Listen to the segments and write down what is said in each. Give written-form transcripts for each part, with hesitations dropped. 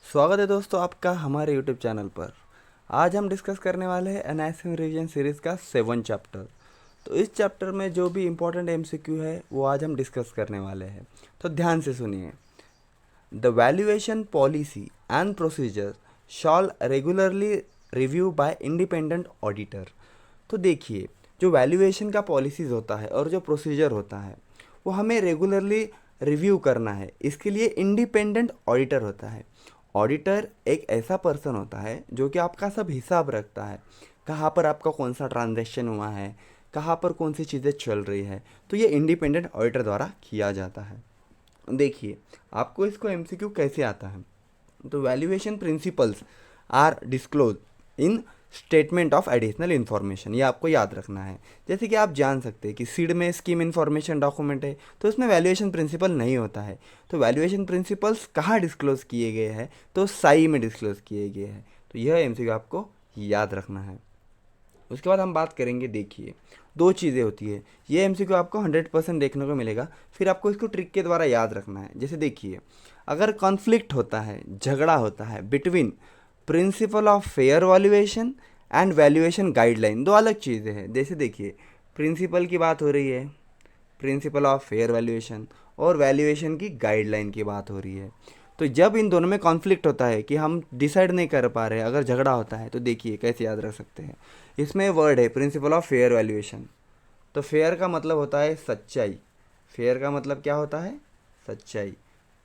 स्वागत है दोस्तों आपका हमारे YouTube चैनल पर। आज हम डिस्कस करने वाले हैं एनआईएसएम रिवीजन सीरीज़ का 7 चैप्टर। तो इस चैप्टर में जो भी इम्पोर्टेंट एमसीक्यू है वो आज हम डिस्कस करने वाले हैं, तो ध्यान से सुनिए। The valuation policy and procedure shawl regularly review bye independent auditor. तो देखिए, जो वैल्यूएशन का पॉलिसीज़ होता है और जो प्रोसीजर होता है वो हमें रेगुलरली रिव्यू करना है। इसके लिए इंडिपेंडेंट ऑडिटर होता है। ऑडिटर एक ऐसा पर्सन होता है जो कि आपका सब हिसाब रखता है, कहाँ पर आपका कौन सा ट्रांजैक्शन हुआ है, कहाँ पर कौन सी चीज़ें चल रही है। तो ये इंडिपेंडेंट ऑडिटर द्वारा किया जाता है। देखिए, आपको इसको एमसीक्यू कैसे आता है। तो valuation principles are disclose in statement of additional information, ये आपको याद रखना है। जैसे कि आप जान सकते हैं कि सीड में स्कीम इन्फॉर्मेशन डॉक्यूमेंट है, तो उसमें वैल्यूएशन प्रिंसिपल नहीं होता है। तो वैल्यूएशन प्रिंसिपल्स कहाँ डिस्क्लोज किए गए हैं, तो साई में डिस्क्लोज किए गए हैं। तो यह एमसीक्यू आपको याद रखना है। उसके बाद हम बात करेंगे, देखिए दो चीज़ें होती है। ये एमसीक्यू आपको 100% देखने को मिलेगा, फिर आपको इसको ट्रिक के द्वारा याद रखना है। जैसे देखिए, अगर कॉन्फ्लिक्ट होता है, झगड़ा होता है between principle of fair valuation and valuation guideline, दो अलग चीज़ें हैं। जैसे देखिए, प्रिंसिपल की बात हो रही है, प्रिंसिपल ऑफ फेयर वैल्यूएशन, और वैल्यूएशन की गाइडलाइन की बात हो रही है। तो जब इन दोनों में कॉन्फ्लिक्ट होता है कि हम डिसाइड नहीं कर पा रहे, अगर झगड़ा होता है, तो देखिए कैसे याद रख सकते हैं। इसमें वर्ड है प्रिंसिपल ऑफ फेयर वैल्यूएशन। तो फेयर का मतलब होता है सच्चाई। फेयर का मतलब क्या होता है? सच्चाई।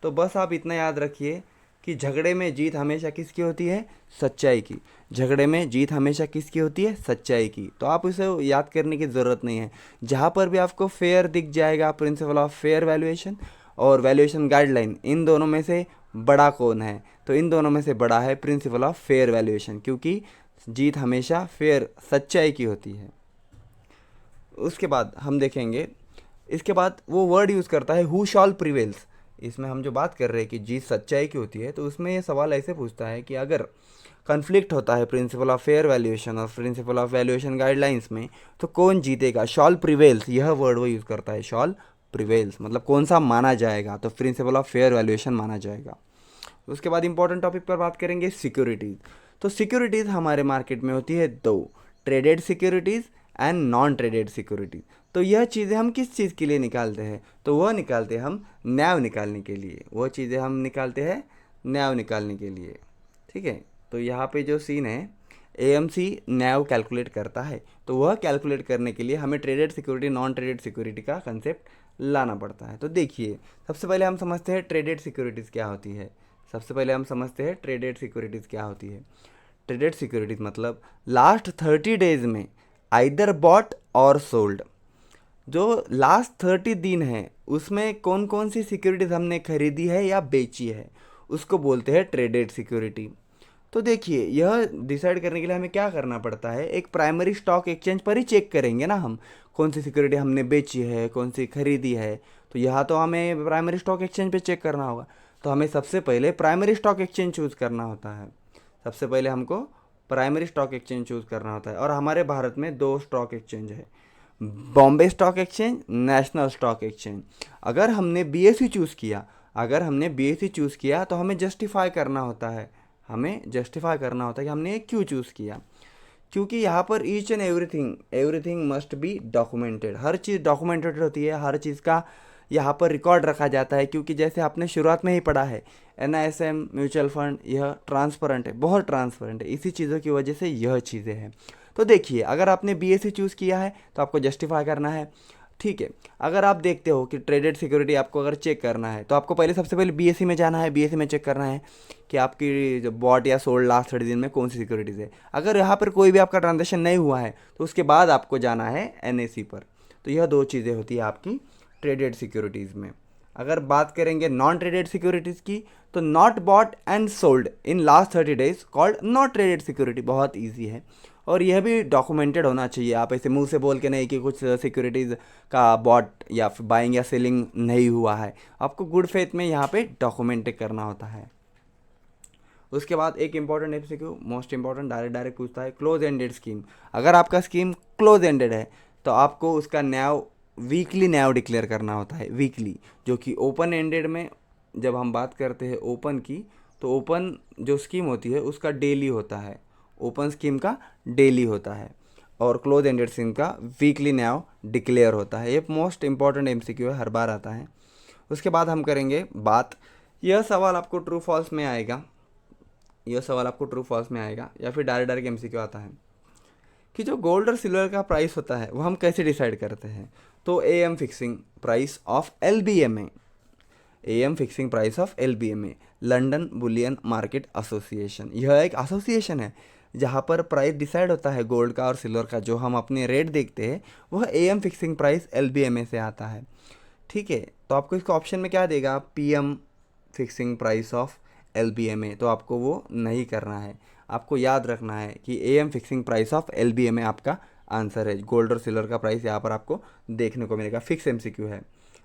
तो बस आप इतना याद रखिए कि झगड़े में जीत हमेशा किसकी होती है? सच्चाई की। झगड़े में जीत हमेशा किसकी होती है? सच्चाई की। तो आप इसे याद करने की ज़रूरत नहीं है। जहाँ पर भी आपको फेयर दिख जाएगा, प्रिंसिपल ऑफ फेयर वैल्यूएशन और वैल्यूएशन गाइडलाइन, इन दोनों में से बड़ा कौन है? तो इन दोनों में से बड़ा है प्रिंसिपल ऑफ फेयर वैल्यूएशन, क्योंकि जीत हमेशा फेयर सच्चाई की होती है। उसके बाद हम देखेंगे, इसके बाद वो वर्ड यूज़ करता है हु शॉल प्रिवेल्स। इसमें हम जो बात कर रहे हैं कि जीत सच्चाई की होती है, तो उसमें ये सवाल ऐसे पूछता है कि अगर कन्फ्लिक्ट होता है प्रिंसिपल ऑफ फेयर वैल्यूएशन और प्रिंसिपल ऑफ वैल्यूएशन गाइडलाइंस में, तो कौन जीतेगा? शॉल प्रिवेल्स, यह वर्ड वो यूज़ करता है। शॉल प्रिवेल्स मतलब कौन सा माना जाएगा? तो प्रिंसिपल ऑफ फेयर वैल्यूएशन माना जाएगा। उसके बाद इंपॉर्टेंट टॉपिक पर बात करेंगे, सिक्योरिटीज़। तो सिक्योरिटीज़ हमारे मार्केट में होती है दो, traded securities and non traded securities. तो यह चीज़ें हम किस चीज़ के लिए निकालते हैं? तो वह निकालते हैं हम न्याय निकालने के लिए। वह चीज़ें हम निकालते हैं न्याय निकालने के लिए। ठीक है, तो यहाँ पे जो सीन है, एएमसी न्याय कैलकुलेट करता है, तो वह कैलकुलेट करने के लिए हमें traded security non traded security का कंसेप्ट लाना पड़ता है। तो देखिए, सबसे पहले हम समझते हैं ट्रेडेड सिक्योरिटीज़ क्या होती है। सबसे पहले हम समझते हैं ट्रेडेड सिक्योरिटीज़ क्या होती है। ट्रेडेड सिक्योरिटीज़ मतलब लास्ट 30 डेज में आइदर बॉट और सोल्ड। जो लास्ट 30 दिन है उसमें कौन कौन सी सिक्योरिटीज़ हमने खरीदी है या बेची है, उसको बोलते हैं ट्रेडेड सिक्योरिटी। तो देखिए, यह डिसाइड करने के लिए हमें क्या करना पड़ता है, एक प्राइमरी स्टॉक एक्सचेंज पर ही चेक करेंगे ना हम, कौन सी सिक्योरिटी हमने बेची है, कौन सी खरीदी है। तो यहाँ तो हमें प्राइमरी स्टॉक एक्सचेंज पे चेक करना होगा। तो हमें सबसे पहले प्राइमरी स्टॉक एक्सचेंज चूज़ करना होता है। सबसे पहले हमको प्राइमरी स्टॉक एक्सचेंज चूज़ करना होता है, और हमारे भारत में दो स्टॉक एक्सचेंज है, Bombay stock exchange, national stock exchange. अगर हमने बीएसई चूज़ किया, अगर हमने बीएसई चूज़ किया तो हमें जस्टिफाई करना होता है। हमें जस्टिफाई करना होता है कि हमने ये क्यों चूज़ किया, क्योंकि यहाँ पर each and everything everything must be documented. Her cheese documented होती है, हर चीज़ का यहाँ पर रिकॉर्ड रखा जाता है। क्योंकि जैसे आपने शुरुआत में ही पढ़ा है, एनआईएसएम म्यूचुअल फंड यह ट्रांसपेरेंट है, बहुत ट्रांसपेरेंट है। इसी चीज़ों की वजह से यह चीज़ें हैं। तो देखिए, अगर आपने बीएससी चूज़ किया है तो आपको जस्टिफाई करना है। ठीक है, अगर आप देखते हो कि ट्रेडेड सिक्योरिटी आपको अगर चेक करना है, तो आपको पहले सबसे पहले बीएससी में जाना है। बीएससी में चेक करना है कि आपकी जो बॉट या सोल्ड लास्ट 30 दिन में कौन सी सिक्योरिटीज़ है। अगर यहाँ पर कोई भी आपका ट्रांजेक्शन नहीं हुआ है तो उसके बाद आपको जाना है एनएसी पर। तो यह दो चीज़ें होती है आपकी ट्रेडेड सिक्योरिटीज़ में। अगर बात करेंगे नॉन ट्रेडेड सिक्योरिटीज़ की, तो not bought and sold in last 30 days called not traded security. बहुत ईजी है, और यह भी डॉक्यूमेंटेड होना चाहिए। आप ऐसे मुंह से बोल के नहीं कि कुछ सिक्योरिटीज़ का बॉट या बाइंग या सेलिंग नहीं हुआ है, आपको गुड फेथ में यहाँ पे डॉक्यूमेंट करना होता है। उसके बाद एक important MCQ, most important, direct direct पूछता है क्लोज एंडेड स्कीम। अगर आपका स्कीम क्लोज एंडेड है तो आपको उसका न्याय वीकली न्याय डिक्लेयर करना होता है, वीकली। जो कि ओपन एंडेड में जब हम बात करते हैं ओपन की, तो ओपन जो स्कीम होती है उसका डेली होता है, ओपन स्कीम का डेली होता है, और क्लोज एंडेड स्कीम का वीकली न्याव डिक्लेयर होता है। ये मोस्ट इंपॉर्टेंट एमसीक्यू है, हर बार आता है। उसके बाद हम करेंगे बात, यह सवाल आपको ट्रू फॉल्स में आएगा, यह सवाल आपको ट्रू फॉल्स में आएगा या फिर डायरेक्ट डायरेक्ट एमसीक्यू आता है कि जो गोल्ड और सिल्वर का प्राइस होता है वो हम कैसे डिसाइड करते हैं। तो AM fixing price of LBMA, AM fixing price of LBMA, London bullion market association, यह एक एसोसिएशन है जहाँ पर प्राइस डिसाइड होता है गोल्ड का और सिल्वर का। जो हम अपने रेट देखते हैं वह एएम फिक्सिंग प्राइस एलबीएमए से आता है। ठीक है, तो आपको इसका ऑप्शन में क्या देगा, पीएम फिक्सिंग प्राइस ऑफ एलबीएमए, तो आपको वो नहीं करना है। आपको याद रखना है कि एएम फिक्सिंग प्राइस ऑफ एलबीएमए आपका आंसर है। गोल्ड और सिल्वर का प्राइस यहाँ पर आपको देखने को मिलेगा, फिक्स एमसीक्यू है।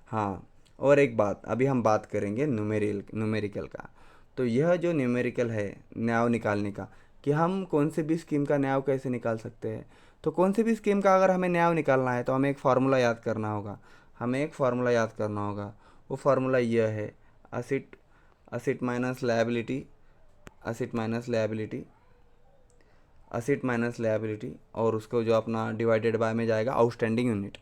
हाँ, और एक बात, अभी हम बात करेंगे न्यूमेरिकल का। तो यह जो न्यूमेरिकल है न्याय निकालने का, कि हम कौन से भी स्कीम का न्याय कैसे निकाल सकते हैं। तो कौन से भी स्कीम का अगर हमें न्याय निकालना है तो हमें एक फार्मूला याद करना होगा, हमें एक फार्मूला याद करना होगा। वो फार्मूला यह है, असिट minus liability, असिट minus liability, असिट minus liability, और उसको जो अपना डिवाइडेड बाय में जाएगा आउटस्टैंडिंग यूनिट।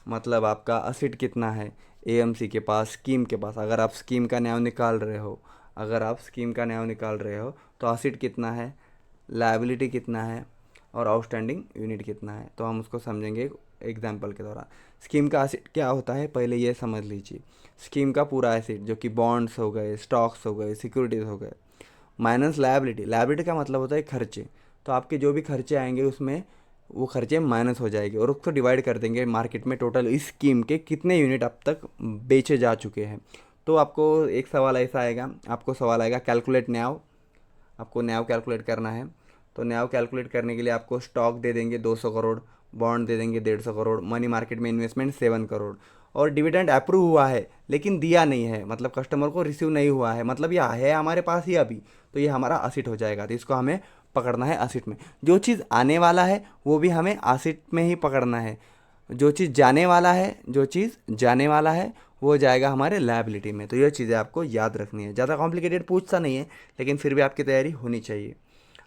मतलब आपका असिट कितना है एएमसी के पास, स्कीम के पास। अगर आप स्कीम का न्याय निकाल रहे हो, अगर आप स्कीम का न्याय निकाल रहे हो तो असिट कितना है, लायबिलिटी कितना है, और आउटस्टैंडिंग यूनिट कितना है। तो हम उसको समझेंगे एग्जाम्पल के दौरान। स्कीम का एसिड क्या होता है पहले ये समझ लीजिए। स्कीम का पूरा एसिड जो कि बॉन्ड्स हो गए, स्टॉक्स हो गए, सिक्योरिटीज़ हो गए, माइनस लायबिलिटी। लायबिलिटी का मतलब होता है खर्चे। तो आपके जो भी खर्चे आएंगे उसमें वो खर्चे माइनस हो जाएंगे, और उसको डिवाइड कर देंगे मार्केट में टोटल इस स्कीम के कितने यूनिट अब तक बेचे जा चुके हैं। तो आपको एक सवाल ऐसा आएगा, आपको सवाल आएगा कैलकुलेट न्याव, आपको न्याव कैलकुलेट करना है। तो न्याव कैलकुलेट करने के लिए आपको स्टॉक दे देंगे 200 करोड़, बॉन्ड दे देंगे 150 करोड़, मनी मार्केट में इन्वेस्टमेंट 7 करोड़, और डिविडेंड अप्रूव हुआ है लेकिन दिया नहीं है, मतलब कस्टमर को रिसीव नहीं हुआ है, मतलब यह है हमारे पास ही अभी, तो ये हमारा असिट हो जाएगा। तो इसको हमें पकड़ना है असिट में। जो चीज़ आने वाला है वो भी हमें असिट में ही पकड़ना है। जो चीज़ जाने वाला है, जो चीज़ जाने वाला है वो जाएगा हमारे लायबिलिटी में। तो ये चीज़ें आपको याद रखनी है। ज़्यादा कॉम्प्लिकेटेड पूछता नहीं है लेकिन फिर भी आपकी तैयारी होनी चाहिए।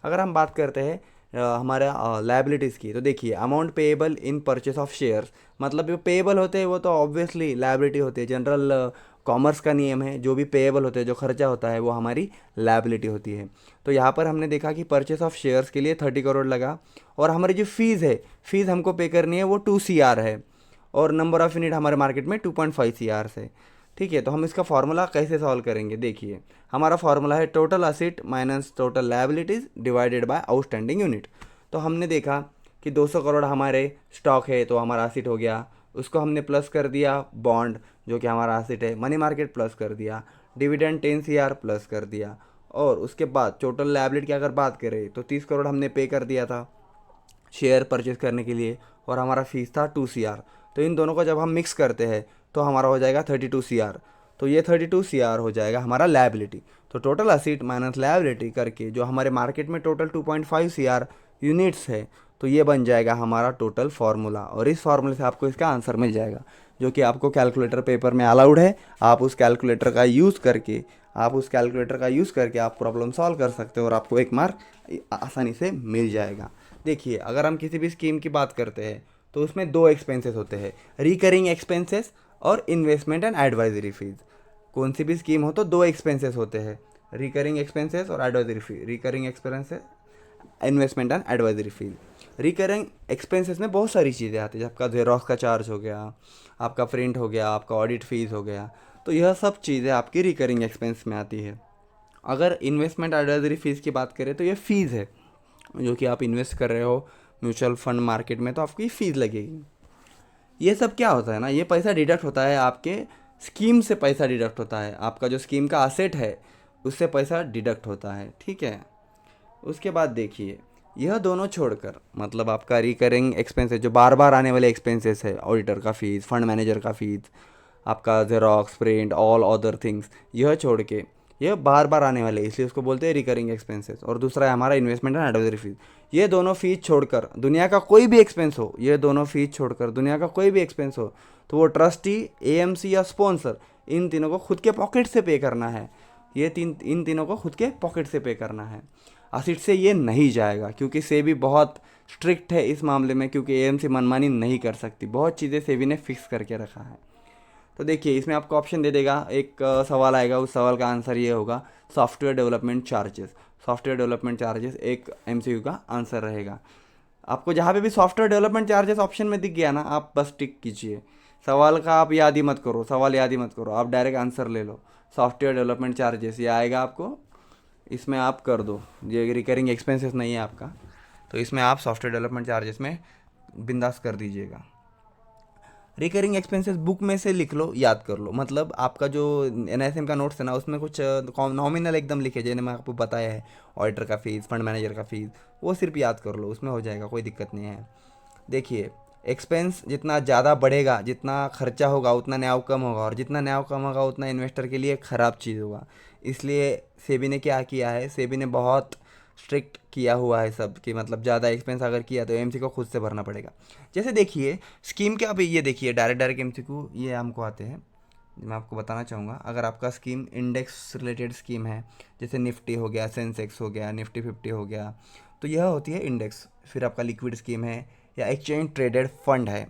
अगर हम बात करते हैं हमारा लायबिलिटीज़ की, तो देखिए amount payable in purchase of shares, मतलब जो पेएबल होते हैं वो तो ऑब्वियसली लायबिलिटी होती है। जनरल कॉमर्स का नियम है, जो भी पेएबल होते हैं, जो खर्चा होता है वो हमारी लायबिलिटी होती है। तो यहाँ पर हमने देखा कि परचेस ऑफ शेयर्स के लिए 30 करोड़ लगा, और हमारी जो फीस है, फीस हमको पे करनी है वो 2 CR है, और नंबर ऑफ यूनिट हमारे मार्केट में 2.5 CR है। ठीक है, तो हम इसका फार्मूला कैसे सॉल्व करेंगे, देखिए हमारा फार्मूला है total असिट minus total liabilities divided by outstanding unit. तो हमने देखा कि 200 करोड़ हमारे स्टॉक है तो हमारा असिट हो गया, उसको हमने प्लस कर दिया बॉन्ड जो कि हमारा असिट है, मनी मार्केट प्लस कर दिया, डिविडेंड 10 CR प्लस कर दिया, और उसके बाद टोटल लायबिलिटी की अगर बात करें तो 30 करोड़ हमने पे कर दिया था शेयर परचेज करने के लिए, और हमारा फीस था 2 CR। तो इन दोनों को जब हम मिक्स करते हैं तो हमारा हो जाएगा 32 CR। तो ये 32 CR हो जाएगा हमारा लायबिलिटी। तो टोटल असिट माइनस लायबिलिटी करके जो हमारे मार्केट में टोटल 2.5 CR यूनिट्स है, तो ये बन जाएगा हमारा टोटल फार्मूला, और इस फार्मूले से आपको इसका आंसर मिल जाएगा, जो कि आपको कैलकुलेटर पेपर में अलाउड है। आप उस कैलकुलेटर का यूज़ करके आप प्रॉब्लम सॉल्व कर सकते हो, और आपको 1 मार्क आसानी से मिल जाएगा। देखिए अगर हम किसी भी स्कीम की बात करते हैं तो उसमें 2 एक्सपेंसेस होते हैं, रिकरिंग एक्सपेंसेस और इन्वेस्टमेंट एंड एडवाइजरी फीस। कौन सी भी स्कीम हो तो 2 एक्सपेंसेस होते हैं, रिकरिंग एक्सपेंसेस और advisory fee, recurring expenses, investment and advisory fees. Recurring expenses में बहुत सारी चीज़ें आती हैं, आपका जेरोक्स का चार्ज हो गया, आपका प्रिंट हो गया, आपका ऑडिट फीस हो गया, तो यह सब चीज़ें आपकी रिकरिंग एक्सपेंस में आती है। अगर इन्वेस्टमेंट एडवाइजरी फीस की बात करें तो ये फ़ीस है, जो कि आप इन्वेस्ट कर रहे हो म्यूचुअल फंड मार्केट में तो आपकी फ़ीस लगेगी। ये सब क्या होता है ना, ये पैसा डिडक्ट होता है आपके स्कीम से, पैसा डिडक्ट होता है, आपका जो स्कीम का असेट है उससे पैसा डिडक्ट होता है। ठीक है, उसके बाद देखिए यह दोनों छोड़कर, मतलब आपका रिकरिंग एक्सपेंसेस जो बार बार आने वाले एक्सपेंसेस है, ऑडिटर का फीस, फंड मैनेजर का फीस, आपका xerox, print, all other things, यह छोड़ के यह बार बार आने वाले इसलिए उसको बोलते हैं रिकरिंग एक्सपेंसेस। और दूसरा है हमारा इन्वेस्टमेंट एंड एडवाइजरी फीस। ये दोनों फीस छोड़कर दुनिया का कोई भी एक्सपेंस हो, ये दोनों फीस छोड़कर दुनिया का कोई भी एक्सपेंस हो तो वो ट्रस्टी, एएमसी या स्पॉन्सर, इन तीनों को खुद के पॉकेट से पे करना है। ये इन तीनों को खुद के पॉकेट से पे करना है। असिट से ये नहीं जाएगा, क्योंकि सेबी बहुत स्ट्रिक्ट है इस मामले में, क्योंकि एएमसी मनमानी नहीं कर सकती, बहुत चीज़ें सेबी ने फिक्स करके रखा है। तो देखिए इसमें आपको ऑप्शन दे देगा, एक सवाल आएगा, उस सवाल का आंसर ये होगा software development charges. Software development charges एक एमसीक्यू का आंसर रहेगा। आपको जहाँ पे भी सॉफ्टवेयर डेवलपमेंट चार्जेस ऑप्शन में दिख गया ना, आप बस टिक कीजिए। सवाल का आप याद ही मत करो, सवाल याद ही मत करो, आप डायरेक्ट आंसर ले लो। सॉफ्टवेयर डेवलपमेंट चार्जेस ये आएगा आपको, इसमें आप कर दो। ये रिकरिंग एक्सपेंसेस नहीं है आपका, तो इसमें आप सॉफ्टवेयर डेवलपमेंट चार्जेस में बिंदास कर दीजिएगा। रिकरिंग एक्सपेंसेस बुक में से लिख लो, याद कर लो। मतलब आपका जो एनआईएसएम का नोट्स है ना, उसमें कुछ नॉमिनल एकदम लिखे, जैसे मैं आपको बताया है, ऑडिटर का फीस, फंड मैनेजर का फीस, वो सिर्फ याद कर लो, उसमें हो जाएगा, कोई दिक्कत नहीं है। देखिए एक्सपेंस जितना ज़्यादा बढ़ेगा, जितना खर्चा होगा उतना न्याय कम होगा, और जितना न्याय कम होगा उतना इन्वेस्टर के लिए ख़राब चीज़ होगा। इसलिए सेबी ने क्या किया है, सेबी ने बहुत स्ट्रिक्ट किया हुआ है सब, कि मतलब ज़्यादा एक्सपेंस अगर किया तो एमसी को खुद से भरना पड़ेगा। जैसे देखिए स्कीम के, अभी ये देखिए डायरेक्ट एमसीक्यू ये हमको आते हैं, मैं आपको बताना चाहूँगा। अगर आपका स्कीम इंडेक्स रिलेटेड स्कीम है, जैसे निफ्टी हो गया, सेंसेक्स हो गया, निफ्टी 50 हो गया, तो यह होती है इंडेक्स। फिर आपका लिक्विड स्कीम है या एक्सचेंज ट्रेडेड फंड है,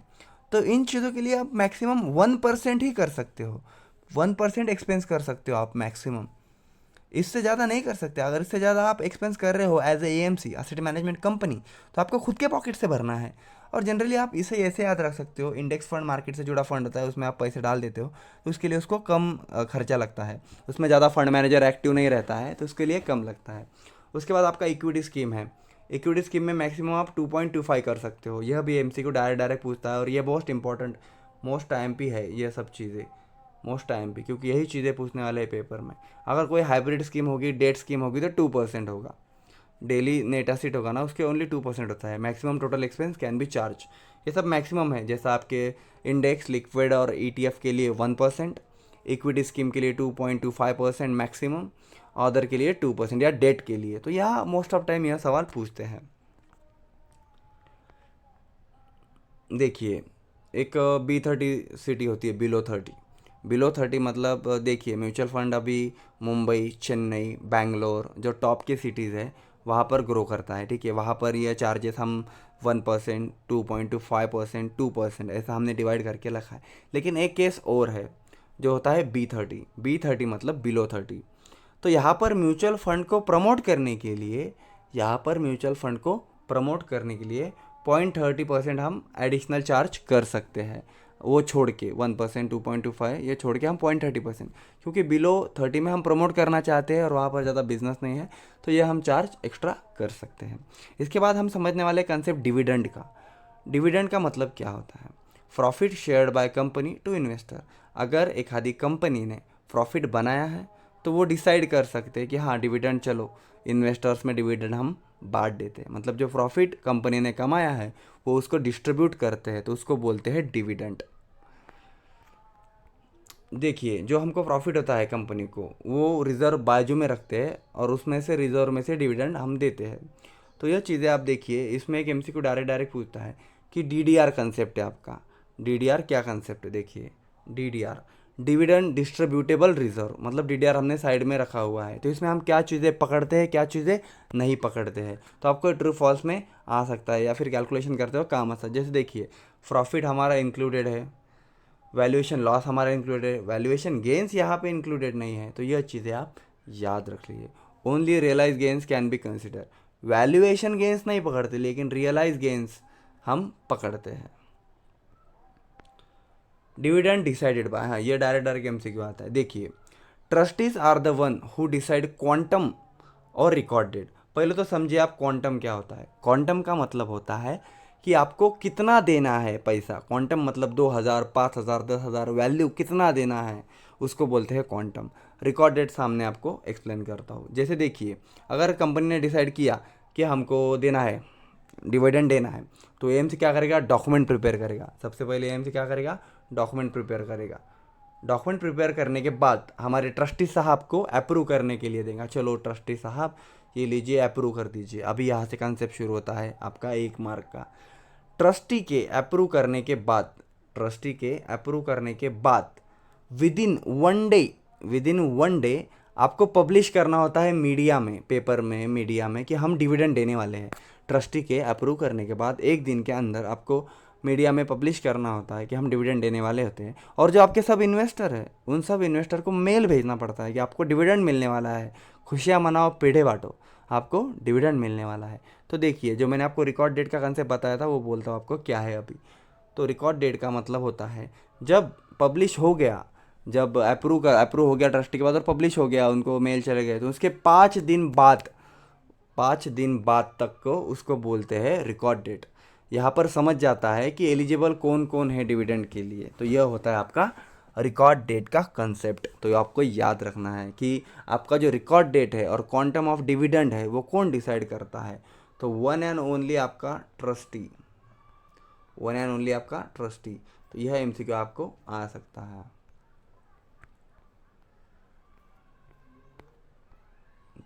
तो इन चीज़ों के लिए आप मैक्सिमम 1% ही कर सकते हो, 1% एक्सपेंस कर सकते हो आप मैक्सिमम, इससे ज़्यादा नहीं कर सकते। अगर इससे ज़्यादा आप एक्सपेंस कर रहे हो as a AMC, asset management company, तो आपको खुद के पॉकेट से भरना है। और जनरली आप इसे ऐसे याद रख सकते हो, इंडेक्स फंड मार्केट से जुड़ा फंड होता है, उसमें आप पैसे डाल देते हो, तो उसके लिए उसको कम खर्चा लगता है, उसमें ज़्यादा फंड मैनेजर एक्टिव नहीं रहता है, तो उसके लिए कम लगता है। उसके बाद आपका इक्विटी स्कीम है, इक्विटी स्कीम में मैक्सिमम आप 2.25 कर सकते हो। यह भी एमसी को डायरेक्ट पूछता है, और ये बहुत इंपॉर्टेंट, मोस्ट टाइम पे है ये सब चीज़ें, मोस्ट टाइम पे, क्योंकि यही चीज़ें पूछने वाले हैं पेपर में। अगर कोई हाइब्रिड स्कीम होगी, डेट स्कीम होगी, तो 2% होगा, डेली नेट एसिट होगा ना, उसके ओनली 2% होता है। Maximum total expense can be charge, ये सब मैक्सिमम है। जैसा आपके इंडेक्स, लिक्विड और ईटीएफ के लिए 1%, इक्विटी स्कीम के लिए 2.25% मैक्सिमम, अदर के लिए 2% या डेट के लिए। तो यह मोस्ट ऑफ टाइम यह सवाल पूछते हैं। देखिए एक B30 सिटी होती है, बिलो 30 मतलब देखिए म्यूचुअल फंड अभी मुंबई, चेन्नई, बैंगलोर जो टॉप के सिटीज़ है वहाँ पर ग्रो करता है, ठीक है। वहाँ पर ये चार्जेस हम 1%, 2.25%, 2% ऐसा हमने डिवाइड करके रखा है। लेकिन एक केस और है जो होता है B30 मतलब बिलो 30। तो यहाँ पर म्यूचुअल फंड को प्रमोट करने के लिए, यहाँ पर म्यूचुअल फंड को प्रमोट करने के लिए 0.30% हम एडिशनल चार्ज कर सकते हैं। वो छोड़ के 1%, 2.25 ये छोड़ के हम 0.30%, क्योंकि बिलो 30 में हम प्रमोट करना चाहते हैं और वहाँ पर ज़्यादा बिजनेस नहीं है, तो ये हम चार्ज एक्स्ट्रा कर सकते हैं। इसके बाद हम समझने वाले कंसेप्ट डिविडेंड का। डिविडेंड का मतलब क्या होता है? Profit shared by company to investor. अगर एक आधी कंपनी ने प्रॉफिट बनाया है तो वो डिसाइड कर सकते हैं कि हाँ डिविडेंड, चलो इन्वेस्टर्स में डिविडेंड हम बांट देते हैं। मतलब जो प्रॉफिट कंपनी ने कमाया है वो उसको डिस्ट्रीब्यूट करते हैं, तो उसको बोलते हैं डिविडेंड। देखिए जो हमको प्रॉफिट होता है कंपनी को, वो रिज़र्व बाजू में रखते हैं और उसमें से रिज़र्व में से डिविडेंड हम देते हैं। तो यह चीज़ें आप देखिए, इसमें एक एमसीक्यू डायरेक्ट पूछता है कि डीडीआर कंसेप्ट है आपका। डीडीआर क्या कंसेप्ट है? देखिए डीडीआर, डिविडेंड डिस्ट्रीब्यूटेबल रिजर्व, मतलब डीडीआर हमने साइड में रखा हुआ है, तो इसमें हम क्या चीज़ें पकड़ते हैं, क्या चीज़ें नहीं पकड़ते हैं। तो आपको ट्रू फॉल्स में आ सकता है या फिर कैलकुलेशन करते हो काम आ सकता है। जैसे देखिए प्रॉफिट हमारा इंक्लूडेड है, वैल्यूएशन लॉस हमारा इंक्लूडेड है, वैल्यूएशन गेंस यहाँ पे इंक्लूडेड नहीं है, तो यह चीज़ें आप याद रख लीजिए। Only realise gains can be consider. Valuation gains नहीं पकड़ते लेकिन रियलाइज गेंस हम पकड़ते हैं। डिविडेंड डिसाइडेड बाय, हाँ ये डायरेक्ट एमसीक्यू आता है। देखिए trustees are the one who decide quantum और रिकॉर्ड डेट। पहले तो समझिए आप क्वांटम क्या होता है। क्वांटम का मतलब होता है कि आपको कितना देना है पैसा। क्वांटम मतलब 2000, 5000, 10,000 वैल्यू कितना देना है, उसको बोलते हैं क्वांटम। रिकॉर्ड डेट सामने आपको एक्सप्लेन करता हूँ। जैसे देखिए अगर कंपनी ने डिसाइड किया कि हमको देना है, डिविडेंड देना है, तो एएमसी क्या करेगा? डॉक्यूमेंट प्रिपेयर करेगा। सबसे पहले एएमसी क्या करेगा? डॉक्यूमेंट प्रिपेयर करेगा। डॉक्यूमेंट प्रिपेयर करने के बाद हमारे ट्रस्टी साहब को अप्रूव करने के लिए देगा। चलो ट्रस्टी साहब ये लीजिए, अप्रूव कर दीजिए। अभी यहाँ से कंसेप्ट शुरू होता है आपका 1 मार्क का। ट्रस्टी के अप्रूव करने के बाद, ट्रस्टी के अप्रूव करने के बाद विदिन वन डे आपको पब्लिश करना होता है मीडिया में, पेपर में, मीडिया में कि हम डिविडेंड देने वाले हैं। ट्रस्टी के अप्रूव करने के बाद 1 दिन के अंदर आपको मीडिया में पब्लिश करना होता है कि हम डिविडेंड देने वाले होते हैं। और जो आपके सब इन्वेस्टर है, उन सब इन्वेस्टर को मेल भेजना पड़ता है कि आपको डिविडेंड मिलने वाला है, खुशियाँ मनाओ, पेड़े बांटो, आपको डिविडेंड मिलने वाला है। तो देखिए, जो मैंने आपको रिकॉर्ड डेट का कंसेप्ट बताया था वो बोलता हूँ आपको क्या है अभी। तो रिकॉर्ड डेट का मतलब होता है जब पब्लिश हो गया, जब अप्रूव हो गया ट्रस्टी के बाद और पब्लिश हो गया, उनको मेल चले गए, तो उसके 5 दिन बाद, 5 दिन बाद तक को उसको बोलते हैं रिकॉर्ड डेट। यहाँ पर समझ जाता है कि एलिजिबल कौन कौन है डिविडेंड के लिए। तो यह होता है आपका रिकॉर्ड डेट का कंसेप्ट। तो ये आपको याद रखना है कि आपका जो रिकॉर्ड डेट है और क्वांटम ऑफ डिविडेंड है वो कौन डिसाइड करता है। तो वन एंड ओनली आपका ट्रस्टी, वन एंड ओनली आपका ट्रस्टी। तो यह एमसीक्यू आपको आ सकता है।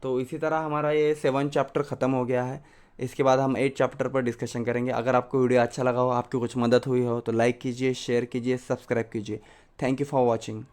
तो इसी तरह हमारा ये 7 चैप्टर ख़त्म हो गया है। इसके बाद हम 8 चैप्टर पर डिस्कशन करेंगे। अगर आपको वीडियो अच्छा लगा हो, आपकी कुछ मदद हुई हो, तो लाइक कीजिए, शेयर कीजिए, सब्सक्राइब कीजिए। Thank you for watching.